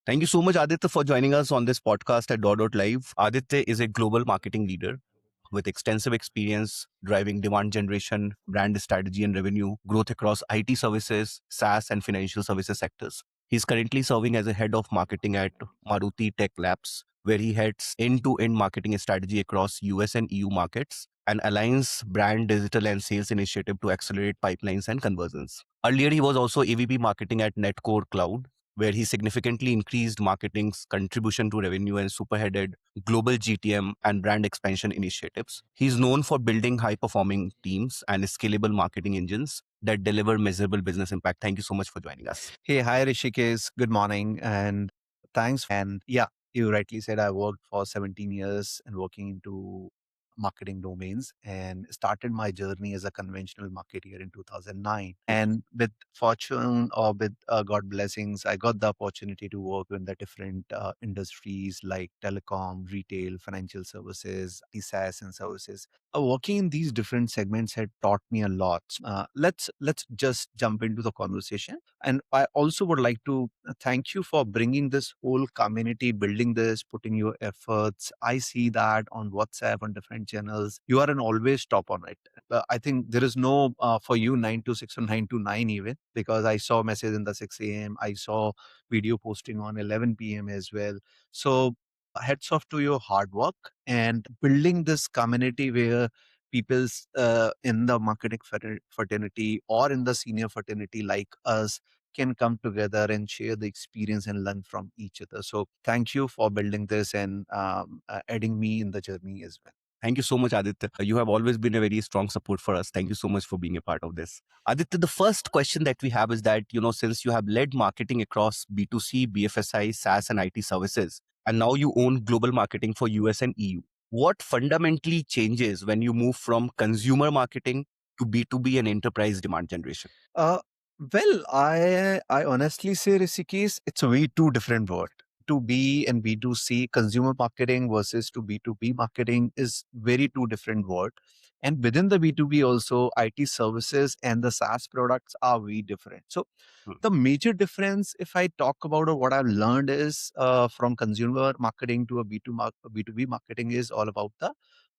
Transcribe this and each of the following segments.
Thank you so much, Aditya, for joining us on this podcast at Dawdle.live. Aditya is a global marketing leader with extensive experience driving demand generation, brand strategy, and revenue growth across IT services, SaaS, and financial services sectors. He's currently serving as a head of marketing at Maruti Tech Labs, where he heads end-to-end marketing strategy across US and EU markets and aligns brand, digital, and sales initiative to accelerate pipelines and conversions. Earlier, he was also AVP Marketing at Netcore Cloud, where he significantly increased marketing's contribution to revenue and superheaded global GTM and brand expansion initiatives. He's known for building high performing teams and scalable marketing engines that deliver measurable business impact. Thank you so much for joining us. Hey, hi Rishikesh. Good morning and thanks. And yeah, you rightly said I worked for 17 years and working into marketing domains and started my journey as a conventional marketer in 2009. And with fortune or with God blessings, I got the opportunity to work in the different industries like telecom, retail, financial services, SaaS and services. Working in these different segments had taught me a lot. Let's just jump into the conversation. And I also would like to thank you for bringing this whole community, building this, putting your efforts. I see that on WhatsApp, on different channels. You are an always top on it. I think there is no for you 9 to 6 or 9 to 9 even, because I saw message in the 6 a.m. I saw video posting on 11 p.m. as well. So hats off to your hard work and building this community where people's in the marketing fraternity or in the senior fraternity like us can come together and share the experience and learn from each other. So thank you for building this and adding me in the journey as well. Thank you so much, Aditya. You have always been a very strong support for us. Thank you so much for being a part of this. Aditya, the first question that we have is that, since you have led marketing across B2C, BFSI, SaaS, and IT services, and now you own global marketing for US and EU, what fundamentally changes when you move from consumer marketing to B2B and enterprise demand generation? Uh, I honestly say, Rishikesh, it's a way two different world. To B and B2C consumer marketing versus to B2B marketing is very two different world. And within the B2B also, IT services and the SaaS products are very different. So Hmm. the major difference, if I talk about or what I've learned is from consumer marketing to a B2B marketing is all about the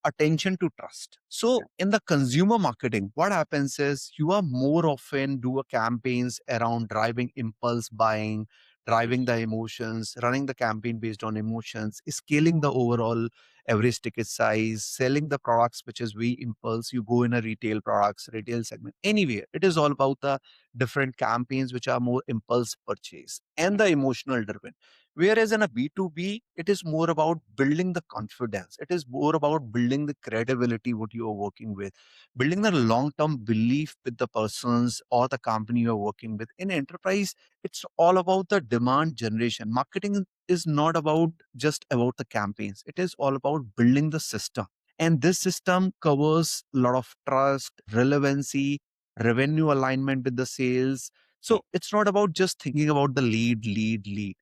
attention to trust. So in the consumer marketing, what happens is you are more often do a campaigns around driving impulse buying, driving the emotions, running the campaign based on emotions, scaling the overall average ticket size, selling the products which is we impulse. You go in a retail products, retail segment. Anyway, it is all about the different campaigns which are more impulse purchase and the emotional driven. Whereas in a B2B, it is more about building the confidence. It is more about building the credibility, what you are working with, building the long-term belief with the persons or the company you are working with. In enterprise, it's all about the demand generation. Marketing is not about just about the campaigns. It is all about building the system. And this system covers a lot of trust, relevancy, revenue alignment with the sales. So it's not about just thinking about the lead.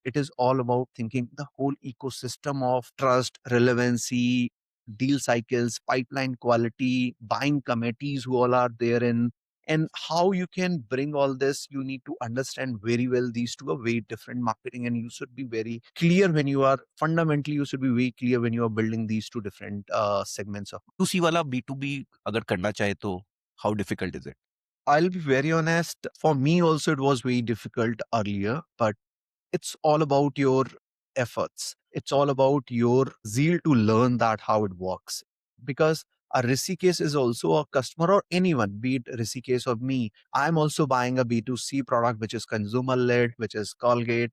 It is all about thinking the whole ecosystem of trust, relevancy, deal cycles, pipeline quality, buying committees who all are there in, and how you can bring all this. You need to understand very well these two are very different marketing, and you should be very clear when you are fundamentally, you should be very clear when you are building these two different segments of. B2C वाला B2B अगर करना चाहे तो how difficult is it? I'll be very honest. For me, also, it was very difficult earlier, but it's all about your efforts. It's all about your zeal to learn that how it works. Because a Rishikesh is also a customer or anyone, be it Rishikesh or me. I'm also buying a B2C product, which is consumer led, which is Colgate,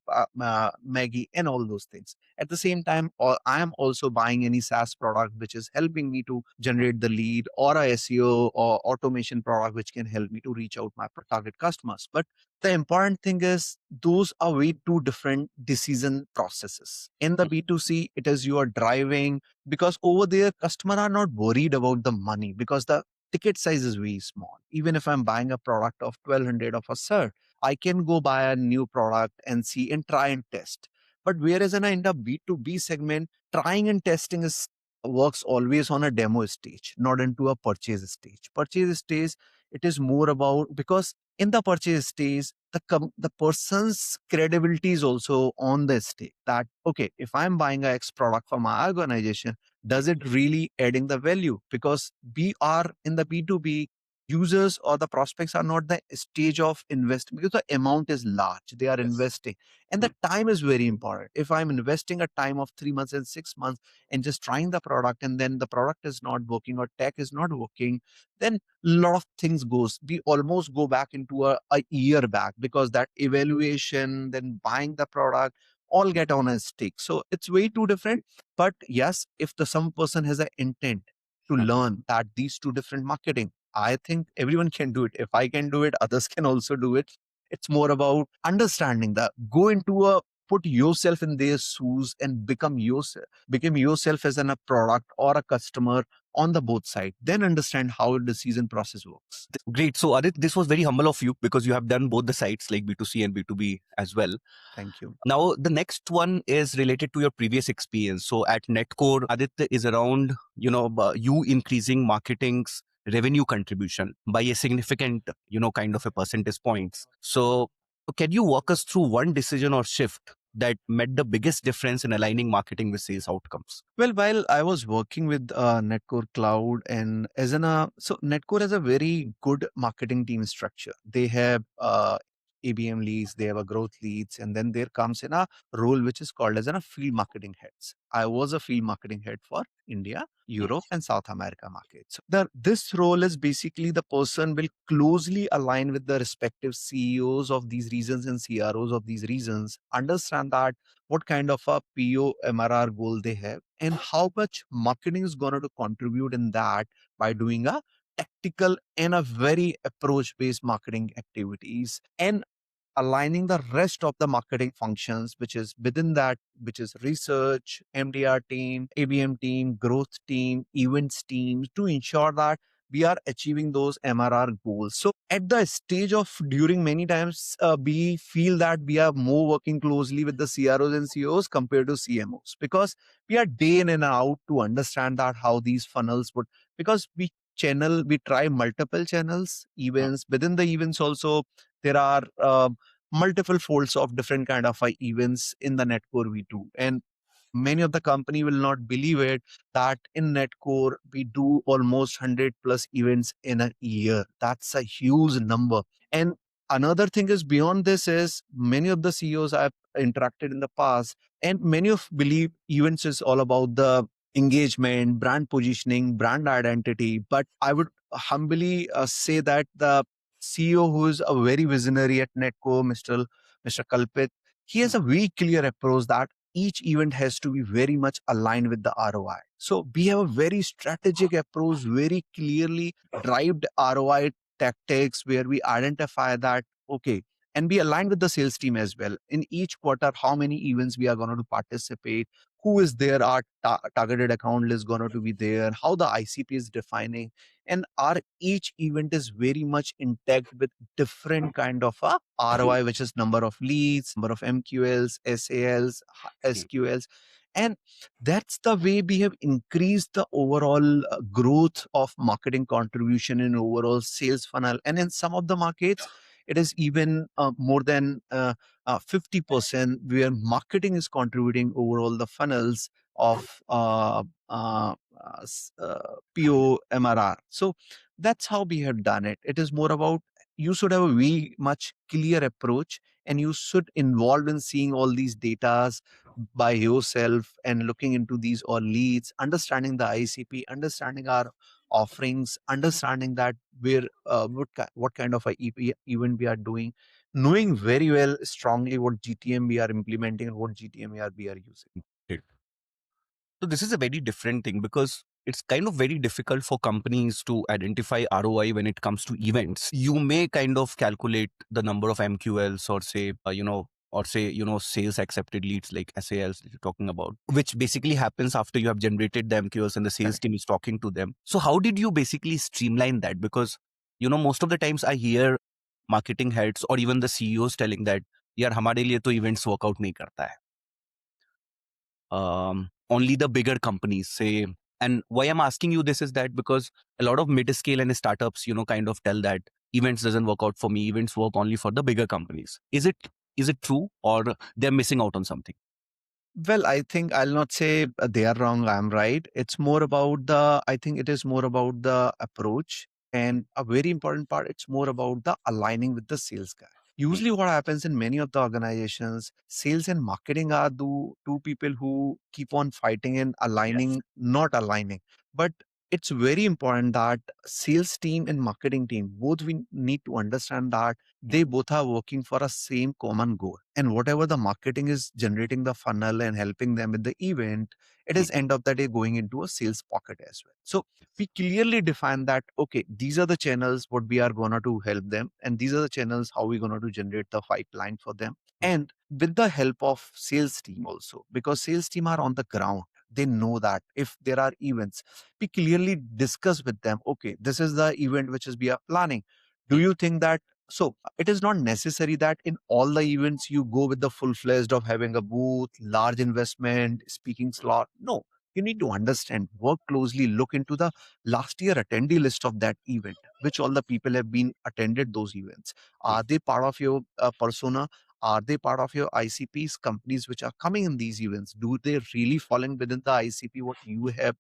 Maggie, and all those things. At the same time, or I am also buying any SaaS product, which is helping me to generate the lead, or a SEO or automation product, which can help me to reach out my target customers. But the important thing is those are way two different decision processes. In the B2C, it is you are driving because over there, customer are not worried about the money because the ticket size is very small. Even if I'm buying a product of 1200 of a cert, I can go buy a new product and see and try and test. But whereas in the B2B segment, trying and testing is works always on a demo stage, not into a purchase stage. Purchase stage, it is more about because in the purchase stage, the person's credibility is also on the stake. That okay, if I'm buying a X product for my organization, does it really adding the value? Because we are in the B2B, users or the prospects are not the stage of investment because the amount is large. They are investing, and the time is very important. If I'm investing a time of 3 months and 6 months and just trying the product, and then the product is not working or tech is not working, then lot of things goes, we almost go back into a year back, because that evaluation, then buying the product, all get on a stick. So it's way too different. But yes, if the some person has an intent to learn that these two different marketing, I think everyone can do it. If I can do it, others can also do it. It's more about understanding that, go into a, put yourself in their shoes and become yourself as a product or a customer on the both side, then understand how the decision process works. Great. So, Adit, this was very humble of you because you have done both the sides like B2C and B2B as well. Thank you. Now, the next one is related to your previous experience. So, at Netcore, Aditya is around, you increasing marketing's revenue contribution by a significant, kind of a percentage points. So, can you walk us through one decision or shift that made the biggest difference in aligning marketing with sales outcomes? Well, while I was working with Netcore Cloud, and so Netcore has a very good marketing team structure. They have ABM leads, they have a growth leads, and then there comes in a role which is called as a field marketing heads. I was a field marketing head for India, Europe, and South America markets. This role is basically the person will closely align with the respective CEOs of these regions and CROs of these regions, understand that what kind of a PO MRR goal they have, and how much marketing is going to contribute in that by doing a tactical and a very approach based marketing activities, and aligning the rest of the marketing functions, which is within that, which is research, MDR team, ABM team, growth team, events teams, to ensure that we are achieving those MRR goals. So at the stage of, during many times, we feel that we are more working closely with the CROs and CEOs compared to CMOs, because we are day in and out to understand that how these funnels would, because we try multiple channels, events, within the events also, there are multiple folds of different kind of events in the Netcore we do. And many of the company will not believe it, that in Netcore we do almost 100 plus events in a year. That's a huge number. And another thing is, beyond this is, many of the CEOs I've interacted in the past, and many of believe events is all about the engagement, brand positioning, brand identity. But I would humbly say that the CEO, who is a very visionary at Netco, Mr. Kalpit, he has a very clear approach that each event has to be very much aligned with the ROI. So we have a very strategic approach, very clearly derived ROI tactics, where we identify that, okay, and we align with the sales team as well. In each quarter, how many events we are going to participate, who is there, our targeted account is going to be there, how the ICP is defining, and our each event is very much intact with different kind of a ROI, which is number of leads, number of MQLs, SALs, SQLs. And that's the way we have increased the overall growth of marketing contribution in overall sales funnel. And in some of the markets, it is even more than 50%, where marketing is contributing overall the funnels of PO MRR. So that's how we have done it. It is more about, you should have a very much clear approach, and you should involve in seeing all these datas by yourself and looking into these all leads, understanding the ICP, understanding our offerings, understanding that where what kind of a event we are doing, knowing very well strongly what GTM we are implementing and what GTM we are using. Great. So this is a very different thing because it's kind of very difficult for companies to identify ROI when it comes to events. You may kind of calculate the number of MQLs or say, sales accepted leads like SALs that you're talking about, which basically happens after you have generated the MQLs and the sales team is talking to them. So how did you basically streamline that? Because, most of the times I hear marketing heads or even the CEOs telling that, यार हमारे लिए तो events workout नहीं करता है. Only the bigger companies say. And why I'm asking you this is that because a lot of mid-scale and startups, kind of tell that events doesn't work out for me. Events work only for the bigger companies. Is it true, or they're missing out on something? Well, I think I'll not say they are wrong, I'm right. It's more about I think it is more about the approach. And a very important part, it's more about the aligning with the sales guy. Usually, what happens in many of the organizations, sales and marketing are the two people who keep on fighting and aligning, not aligning. But it's very important that sales team and marketing team, both we need to understand that they both are working for a same common goal, and whatever the marketing is generating the funnel and helping them with the event, it is end of the day going into a sales pocket as well. So we clearly define that, okay, these are the channels what we are going to help them, and these are the channels how we're going to generate the pipeline for them, and with the help of sales team also, because sales team are on the ground. They know that if there are events, we clearly discuss with them, okay, this is the event which is we are planning. Do you think that, so it is not necessary that in all the events you go with the full fledged of having a booth, large investment, speaking slot? No, you need to understand, work closely, look into the last year attendee list of that event, which all the people have been attended those events. Are they part of your persona? Are they part of your ICPs, companies which are coming in these events? Do they really fall in within the ICP what you have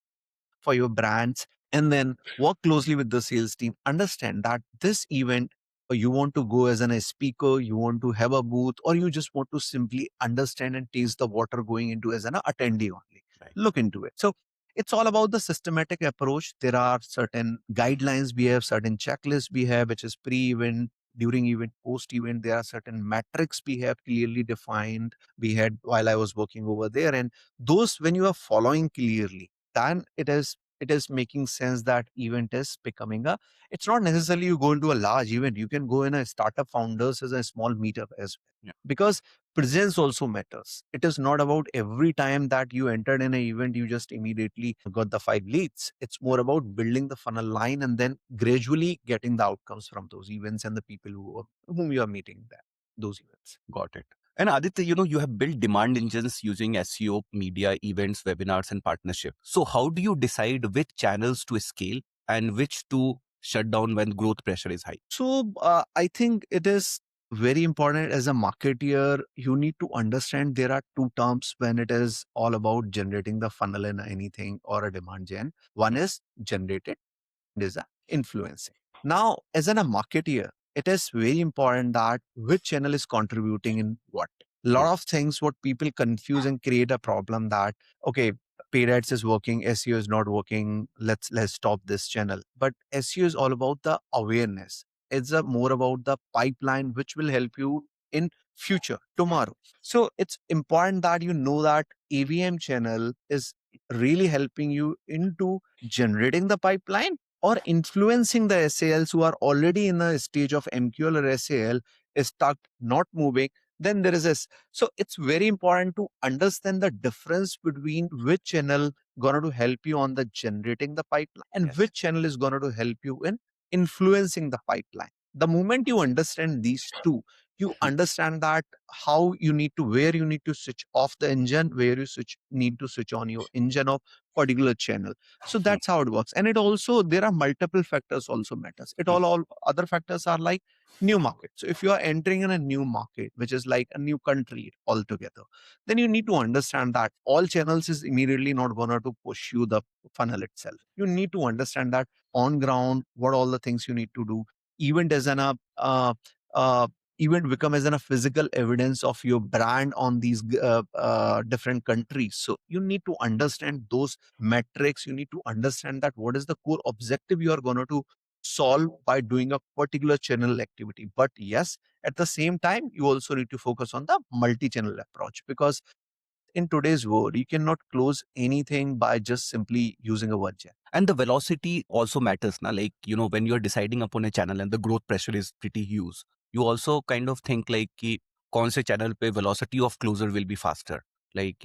for your brands? And then work closely with the sales team. Understand that this event, you want to go as a speaker, you want to have a booth, or you just want to simply understand and taste the water going into as an attendee only. Right. Look into it. So it's all about the systematic approach. There are certain guidelines we have, certain checklists we have, which is pre-event, during event, post-event. There are certain metrics we have clearly defined. We had while I was working over there, and those when you are following clearly, then it is making sense that event is becoming a, it's not necessarily you go into a large event, you can go in a startup founders as a small meetup as well. Yeah. Because presence also matters. It is not about every time that you entered in an event you just immediately got the 5 leads. It's more about building the funnel line and then gradually getting the outcomes from those events and the people whom you are meeting there, those events. Got it. And Aditya, you have built demand engines using SEO, media, events, webinars, and partnership. So how do you decide which channels to scale and which to shut down when growth pressure is high? So I think it is very important as a marketeer. You need to understand there are two terms when it is all about generating the funnel in anything or a demand gen. One is generated, is a influencing. Now, as a marketeer, it is very important that which channel is contributing in what. Lot of things what people confuse and create a problem that, okay, paid ads is working, SEO is not working. Let's stop this channel. But SEO is all about the awareness. It's more about the pipeline which will help you in future tomorrow. So it's important that you know that AVM channel is really helping you into generating the pipeline or influencing the SALs who are already in a stage of MQL or SAL is stuck, not moving. Then there is this. So it's very important to understand the difference between which channel going to help you on the generating the pipeline and which channel is going to help you in influencing the pipeline. The moment you understand these two, you understand that how you need to, where you need to switch off the engine, where you need to switch on your engine of particular channel. So that's how it works. And it also, there are multiple factors also matters. It all other factors are like new market. So if you are entering in a new market, which is like a new country altogether, then you need to understand that all channels is immediately not gonna to push you the funnel itself. You need to understand that on ground, what all the things you need to do. Event as an uh, event become as a physical evidence of your brand on these different countries. So you need to understand those metrics. You need to understand that what is the core objective you are going to solve by doing a particular channel activity. But yes, at the same time, you also need to focus on the multi-channel approach, because in today's world, you cannot close anything by just simply using a one channel. And the velocity also matters. Now, like, when you're deciding upon a channel and the growth pressure is pretty huge, you also kind of think like, ki, kaun se channel pe velocity of closure will be faster. Like,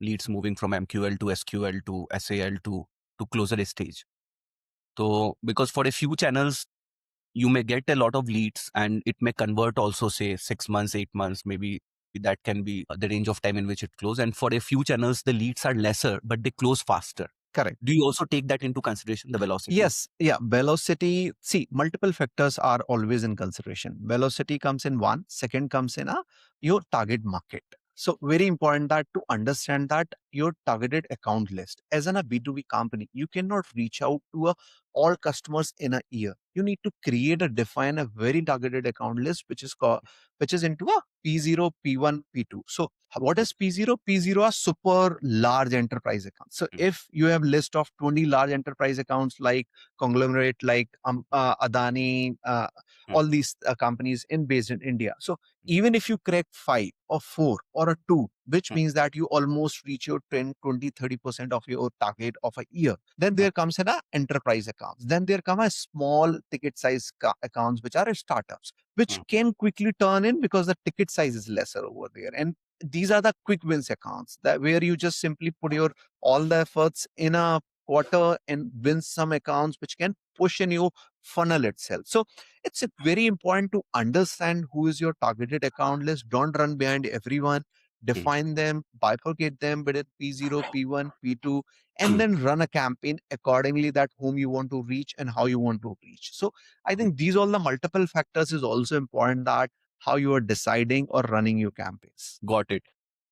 leads moving from MQL to SQL to SAL to closer stage. So, because for a few channels, you may get a lot of leads and it may convert also, say 6 months, 8 months, maybe that can be the range of time in which it closes. And for a few channels, the leads are lesser, but they close faster. Correct. Do you also take that into consideration, the velocity? Yes. Yeah. Velocity. See, multiple factors are always in consideration. Velocity comes in one, second comes in your target market. So very important that to understand that your targeted account list. As in a B2B company, you cannot reach out to all customers in a year. You need to define a very targeted account list, which is into a P0, P1, P2. So what is P0? P0 are super large enterprise accounts. So if you have list of 20 large enterprise accounts like conglomerate like Adani, all these companies based in India. So even if you crack 5 or 4 or 2, which means that you almost reach your 10, 20, 30% of your target of a year. Then there comes an enterprise accounts. Then there come a small ticket size accounts, which are startups, which can quickly turn in because the ticket size is lesser over there. And these are the quick wins accounts that where you just simply put your all the efforts in a quarter and win some accounts which can push in your funnel itself. So it's very important to understand who is your targeted account list. Don't run behind everyone. Define them, bifurcate them within P0, P1, P2, and then run a campaign accordingly that whom you want to reach and how you want to reach. So I think these all the multiple factors is also important that how you are deciding or running your campaigns. Got it.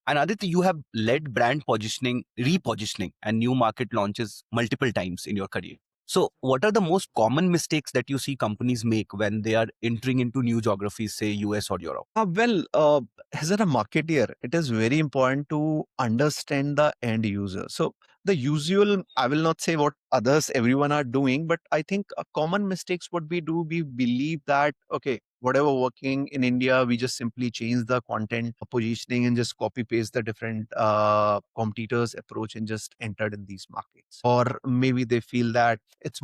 And Aditya, you have led brand positioning, repositioning, and new market launches multiple times in your career. So, what are the most common mistakes that you see companies make when they are entering into new geographies, say US or Europe? As a marketeer, it is very important to understand the end user. So the usual, I will not say what others, everyone are doing, but I think a common mistakes what we do, we believe that, okay, whatever working in India, we just simply change the content positioning and just copy paste the different competitors approach and just entered in these markets. Or maybe they feel that it's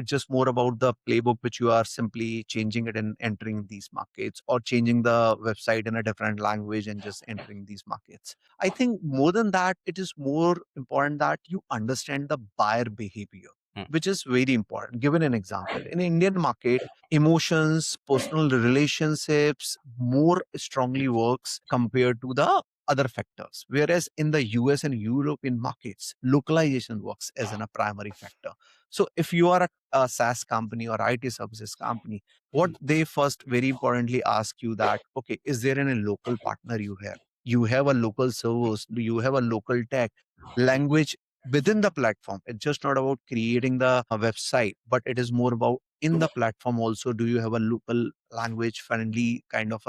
just more about the playbook which you are simply changing it and entering these markets, or changing the website in a different language and just entering these markets. I think more than that, it is more important that you understand the buyer behavior, which is very important. Given an example, in Indian market, emotions, personal relationships more strongly works compared to the other factors. Whereas in the US and European markets, localization works as a primary factor. So if you are a SaaS company or IT services company, what they first very importantly ask you that, okay, is there any local partner you have? You have a local servers, do you have a local tech language within the platform? It's just not about creating the website, but it is more about in the platform also, do you have a local language friendly kind of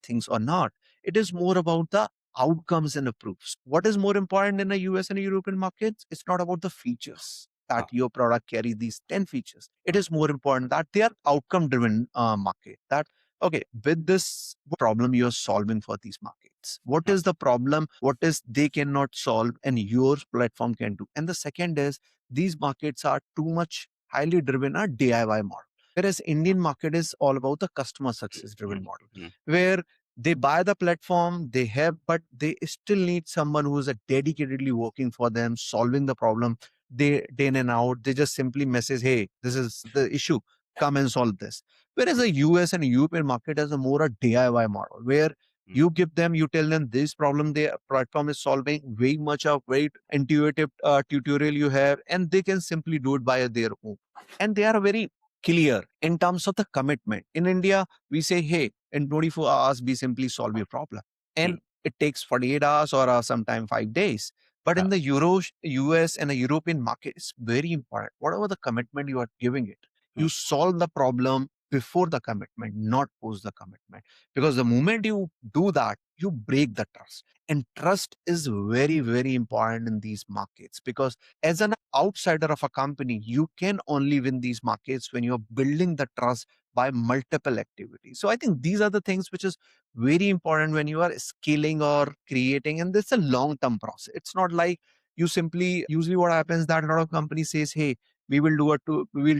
things or not? It is more about the outcomes and approves. What is more important in the US and European markets? It's not about the features that your product carry these 10 features. It is more important that they are outcome driven market. That, okay, with this problem you're solving for these markets, what is the problem, what is they cannot solve and your platform can do. And the second is these markets are too much highly driven a DIY model, whereas Indian market is all about the customer success driven model, where they buy the platform they have, but they still need someone who is a dedicatedly working for them, solving the problem day in and out. They just simply message, hey, this is the issue, come and solve this. Whereas the US and European market has a more a DIY model, where you give them, you tell them this problem their platform is solving, very much a very intuitive tutorial you have, and they can simply do it by their own. And they are very clear in terms of the commitment. In India, we say, hey, in 24 hours, we simply solve your problem. And it takes 48 hours or sometime 5 days. But in the US and the European market, it's very important. Whatever the commitment you are giving it, you solve the problem before the commitment, not post the commitment. Because the moment you do that, you break the trust. And trust is very, very important in these markets, because as an outsider of a company, you can only win these markets when you're building the trust by multiple activities. So I think these are the things which is very important when you are scaling or creating, and this is a long term process. It's not like you simply, usually what happens that a lot of companies says, hey, we will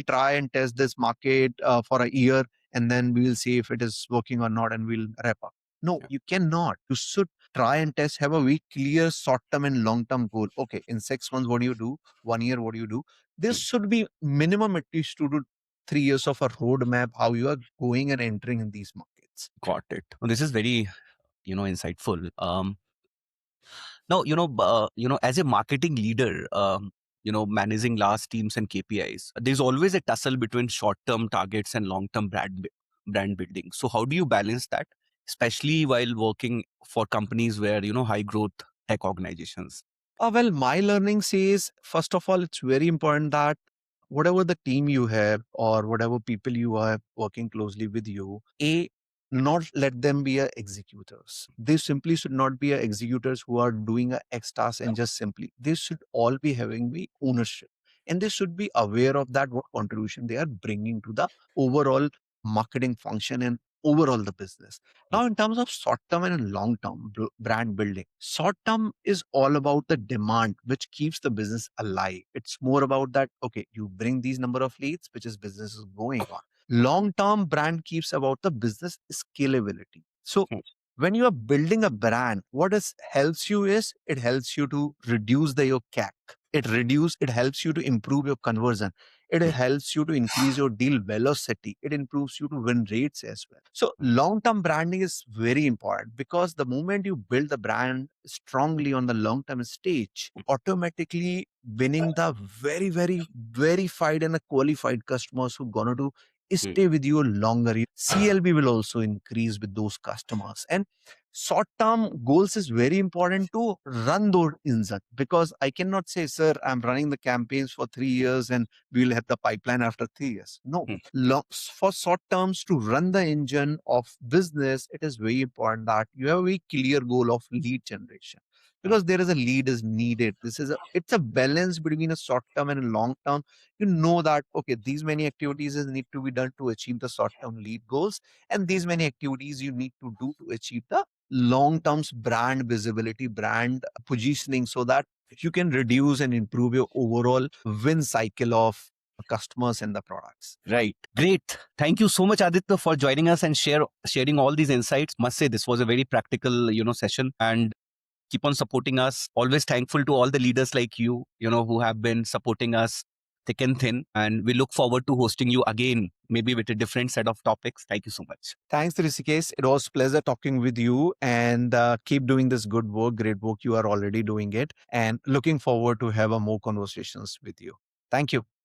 try and test this market for a year, and then we will see if it is working or not, and we'll wrap up. No, you cannot. You should try and test, have a very clear short term and long term goal. Okay, in 6 months what do you do, 1 year what do you do? This should be minimum at least 2 to 3 years of a roadmap how you are going and entering in these markets. Got it. Well, this is very, insightful. Now, as a marketing leader, managing large teams and KPIs, there's always a tussle between short-term targets and long-term brand building. So how do you balance that, especially while working for companies where, high growth tech organizations? Well, my learning says, first of all, it's very important that whatever the team you have or whatever people you are working closely with you, not let them be executors. They simply should not be executors who are doing a X task and just simply, they should all be having the ownership. And they should be aware of that, what contribution they are bringing to the overall marketing function and overall the business. Now, in terms of short term and long term brand building, short term is all about the demand, which keeps the business alive. It's more about that, okay, you bring these number of leads, which is business is going on. Long term brand keeps about the business scalability. So, Hmm. when you are building a brand, what is helps you is it helps you to reduce your CAC. It helps you to improve your conversion. It helps you to increase your deal velocity. It improves you to win rates as well. So long term branding is very important because the moment you build the brand strongly on the long term stage, automatically winning the very, very verified and qualified customers who gonna do stay with you longer. CLB will also increase with those customers. And short term goals is very important to run those engines because I cannot say, sir, I'm running the campaigns for 3 years and we'll have the pipeline after 3 years. No, Hmm. for short terms to run the engine of business, it is very important that you have a very clear goal of lead generation because there is a lead is needed. It's a balance between a short term and a long term. You know that, okay, these many activities need to be done to achieve the short term lead goals, and these many activities you need to do to achieve the long term brand visibility, brand positioning, so that you can reduce and improve your overall win cycle of customers and the products. Right. Great. Thank you so much, Aditya, for joining us and sharing all these insights. Must say this was a very practical, session, and keep on supporting us. Always thankful to all the leaders like you, who have been supporting us thick and thin. And we look forward to hosting you again, maybe with a different set of topics. Thank you so much. Thanks, Rishikesh. It was pleasure talking with you, and keep doing this good work, great work. You are already doing it, and looking forward to have a more conversations with you. Thank you.